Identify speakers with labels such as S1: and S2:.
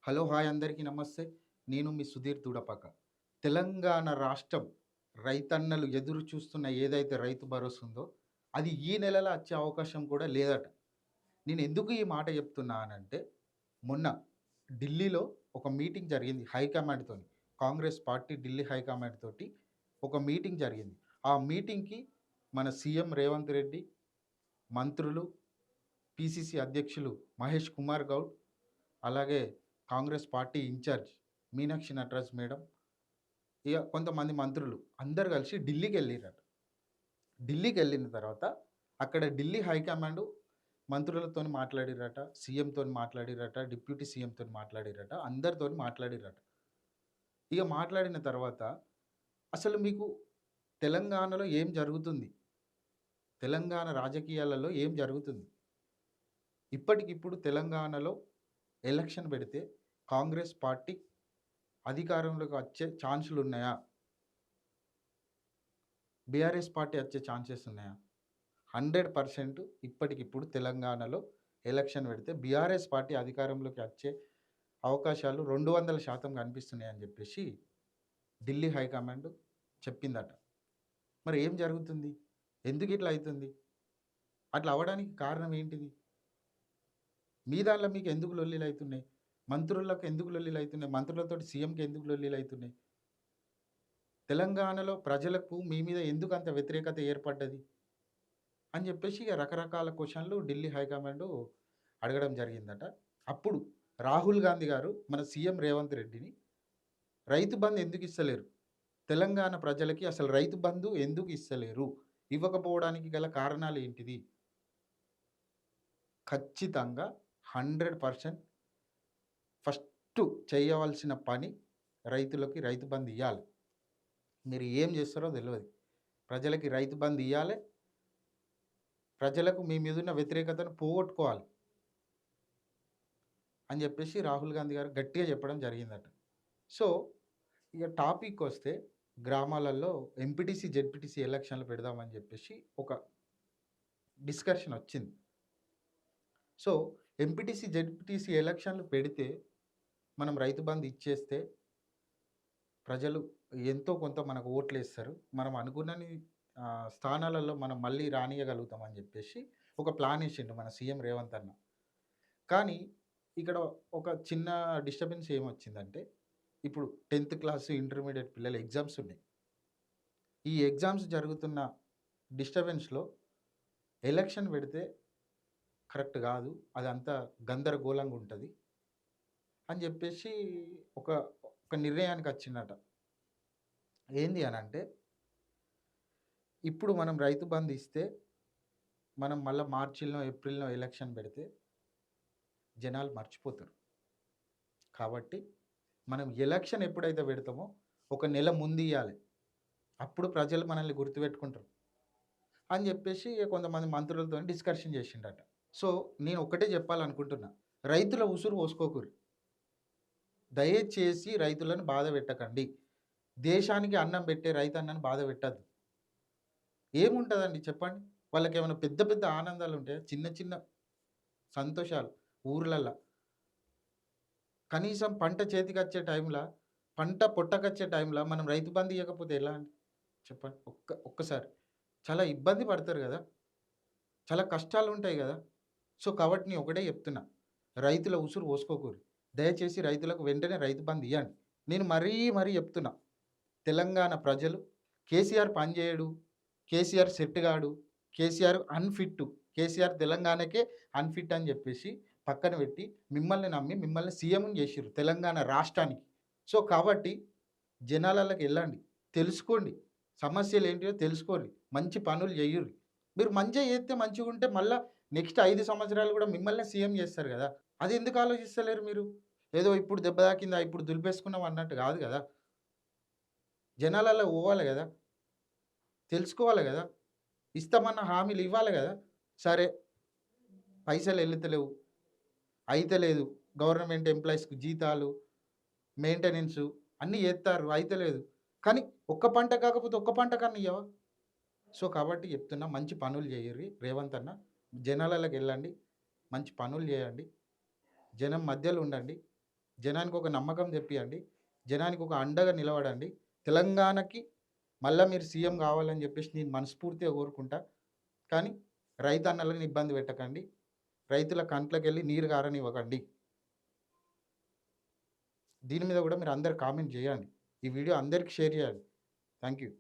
S1: Hello! Hi అందరికీ నమస్తే. నేను మీ సుధీర్ తుడపక. తెలంగాణ రాష్ట్రం రైతన్నలు ఎదురు చూస్తున్న ఏదైతే రైతు భరోసా ఉందో, అది ఈ నెలలో వచ్చే అవకాశం కూడా లేదట. నేను ఎందుకు ఈ మాట చెప్తున్నానంటే, మొన్న ఢిల్లీలో ఒక మీటింగ్ జరిగింది హైకమాండ్‌తోని. కాంగ్రెస్ పార్టీ ఢిల్లీ హైకమాండ్ తోటి ఒక మీటింగ్ జరిగింది. ఆ మీటింగ్‌కి మన సీఎం రేవంత్ రెడ్డి, మంత్రులు, పీసీసీ అధ్యక్షులు మహేష్ కుమార్ గౌడ్, అలాగే Congress party incharge Meenakshi Nataraj madam, ఇగ కొంతమంది మంత్రులు అందరూ కలిసి ఢిల్లీకెళ్ళిర్రట. ఢిల్లీకెళ్ళిన తర్వాత అక్కడ ఢిల్లీ హైకమాండు మంత్రులతోని మాట్లాడిర్రట, సీఎంతోని మాట్లాడిర్రట, డిప్యూటీ సీఎంతోని మాట్లాడిర్రట, అందరితోని మాట్లాడిర్రట. ఇగ మాట్లాడిన తర్వాత అసలు మీకు తెలంగాణలో ఏం జరుగుతుంది? తెలంగాణ రాజకీయాలలో ఏం జరుగుతుంది? ఇప్పటికిప్పుడు తెలంగాణలో ఎలక్షన్ పెడితే కాంగ్రెస్ పార్టీ అధికారంలోకి వచ్చే ఛాన్సులున్నాయా? బీఆర్ఎస్ పార్టీ వచ్చే ఛాన్సెస్ ఉన్నాయా? 100% ఇప్పటికిప్పుడు తెలంగాణలో ఎలక్షన్ పెడితే బీఆర్ఎస్ పార్టీ అధికారంలోకి వచ్చే అవకాశాలు 200% కనిపిస్తున్నాయని చెప్పేసి ఢిల్లీ హైకమాండ్ చెప్పిందట. మరి ఏం జరుగుతుంది? ఎందుకు ఇట్లా అయితుంది? అట్లా అవ్వడానికి కారణం ఏంటిది? మీ దాంట్లో మీకు ఎందుకు లొల్లిలైతున్నాయి? మంత్రులకు ఎందుకు లొల్లిలైతున్నాయి? మంత్రులతోటి సీఎంకి ఎందుకు లొల్లిలైతున్నాయి? తెలంగాణలో ప్రజలకు మీ మీద ఎందుకంత వ్యతిరేకత ఏర్పడ్డది? అని చెప్పేసి ఇగ రకరకాల క్వెషన్‌లు ఢిల్లీ హైకమాండు అడగడం జరిగిందట. అప్పుడు రాహుల్ గాంధీ గారు మన సీఎం రేవంత్ రెడ్డిని రైతు బంధు ఎందుకు ఇస్తలేరు? తెలంగాణ ప్రజలకి అసలు రైతు బంధు ఎందుకు ఇస్తలేరు? ఇవ్వకపోవడానికి గల కారణాలేంటిది? ఖచ్చితంగా 100% ఫస్టు చేయవలసిన పని రైతులకి రైతు బంధు ఇయ్యాలి. మీరు ఏం చేస్తారో తెలవది. ప్రజలకి రైతు బంధు ఇయ్యాలె. ప్రజలకు మీ మీదున్న వ్యతిరేకతను పోగొట్టుకోవాలి అని చెప్పేసి రాహుల్ గాంధీ గారు గట్టిగా చెప్పడం జరిగిందట. సో, ఇక టాపిక్కొస్తే గ్రామాలలో ఎంపీటీసీ, జెడ్పీటీసీ ఎలక్షన్‌లు పెడదామని చెప్పేసి ఒక డిస్కషన్ వచ్చింది. సో, ఎంపీటీసీ, జెడ్పీటీసీ ఎలక్షన్‌లు పెడితే మనం రైతు బంధు ఇచ్చేస్తే ప్రజలు ఎంతో కొంత మనకు ఓట్లేస్తారు. మనం అనుకున్నన్ని స్థానాలలో మనం మళ్ళీ రానియగలుగుతామని చెప్పేసి ఒక ప్లాన్ ఏసిండు మన సీఎం రేవంత్ అన్న. కానీ ఇక్కడ ఒక చిన్న డిస్టర్బెన్స్ ఏమొచ్చిందంటే, ఇప్పుడు 10థ్ క్లాస్, ఇంటర్మీడియేట్ పిల్లల ఎగ్జామ్స్ ఉన్నాయి. ఈ ఎగ్జామ్స్ జరుగుతున్న డిస్టర్బెన్స్‌లో ఎలక్షన్ పెడితే కరెక్ట్ గాదు. అదంతా గందరగోళంగా ఉంటది అని జెప్పేసి ఒక ఒక నిర్ణయానికొచ్చిండట. ఏంది అనంటే, ఇప్పుడు మనం రైతు బంధు ఇస్తే, మనం మళ్ళా మార్చి‌లో, ఏప్రిల్‌లో ఎలక్షన్ పెడితే జనాలు మర్చిపోతారు. కాబట్టి మనం ఎలక్షన్ ఎప్పుడైతే పెడతామో, ఒక నెల ముందియ్యాలి. అప్పుడు ప్రజలు మనల్ని గుర్తుపెట్టుకుంటారు అని జెప్పేసి కొంతమంది మంత్రులతోని డిస్కషన్ చేసిండట. సో, నేను ఒక్కటే చెప్పాలనుకుంటున్నా. రైతుల ఉసురు పోసుకోకుర్రి. దయచేసి రైతులను బాధ పెట్టకండి. దేశానికి అన్నం పెట్టే రైతన్నని బాధ పెట్టొద్దు. ఏముంటదండి చెప్పండి? వాళ్ళకేమైనా పెద్ద పెద్ద ఆనందాలుంటాయా? చిన్న చిన్న సంతోషాలు ఊర్లల్ల. కనీసం పంట చేతికొచ్చే టైంల, పంట పొట్టకొచ్చే టైంల మనం రైతు బంధు ఇయ్యకపోతే ఎలా అండి? చెప్పండి. ఒక్కసారి. చాలా ఇబ్బంది పడతారు గదా! చాలా కష్టాలుంటాయి గదా! సో, కాబట్టి నేను ఒకటే చెప్తున్నా. రైతుల ఉసురు పోసుకోకుర్రి. దయచేసి రైతులకు వెంటనే రైతు బంధు ఇయ్యండి. నేను మరీ చెప్తున్నా. తెలంగాణ ప్రజలు కేసీఆర్ పని చేయడు, కేసీఆర్ సెట్ గాడు, కేసీఆర్ అన్‌ఫిట్, కేసీఆర్ తెలంగాణకే అన్‌ఫిట్ అని చెప్పేసి పక్కన పెట్టి మిమ్మల్ని నమ్మి మిమ్మల్ని సీఎంని చేసిర్రు తెలంగాణ రాష్ట్రానికి. సో, కాబట్టి జనాలల్లకి ఎళ్ళండి. తెలుసుకోండి. సమస్యలేంటియో తెలుసుకోర్రి. మంచి పనులు చేయుర్రి. మీరు మంచిగా చేస్తే మంచిగుంటే మళ్ళా నెక్స్ట్ 5 సంవత్సరాలు గూడా మిమ్మల్నే సీఎం చేస్తారు గదా! అదెందుకు ఆలోచిస్తలేరు మీరు? ఏదో ఇప్పుడు దెబ్బ తాకిందా ఇప్పుడు దులిపేసుకున్నాం అన్నట్టు గాదు గదా! జనాలల్ల పోవాలి గదా! తెలుసుకోవాలి గదా! ఇస్తామన్న హామీలు ఇవ్వాలి గదా! సరే పైసలు ఎల్లుతలేవు. అయితలేదు. గవర్నమెంట్ ఎంప్లాయీస్‌కి జీతాలు, మెయింటెనెన్సు అన్నీ జేత్తార్రు అయితలేదు. కానీ ఒక్క పంట కాకపోతే ఒక్క పంట కన్నా ఇయ్యవా? సో, కాబట్టి చెప్తున్నా మంచి పనులు చేయుర్రి రేవంత్ అన్న. జనాలల్లకెళ్ళండి. మంచి పనులు చేయండి. జనం మధ్యలో ఉండండి. జనానికి ఒక నమ్మకం తెప్పియండి. జనానికి ఒక అండగా నిలబడండి. తెలంగాణకి మళ్ళా మీరు సీఎం కావాలని చెప్పేసి నేను మనస్ఫూర్తిగా కోరుకుంటా. కానీ రైతన్నలని ఇబ్బంది పెట్టకండి. రైతుల కంట్లకెళ్ళి నీరు గారనివ్వకండి. దీని మీద కూడా మీరు అందరూ కామెంట్ చేయండి. ఈ వీడియో అందరికి షేర్ చేయండి. Thank you.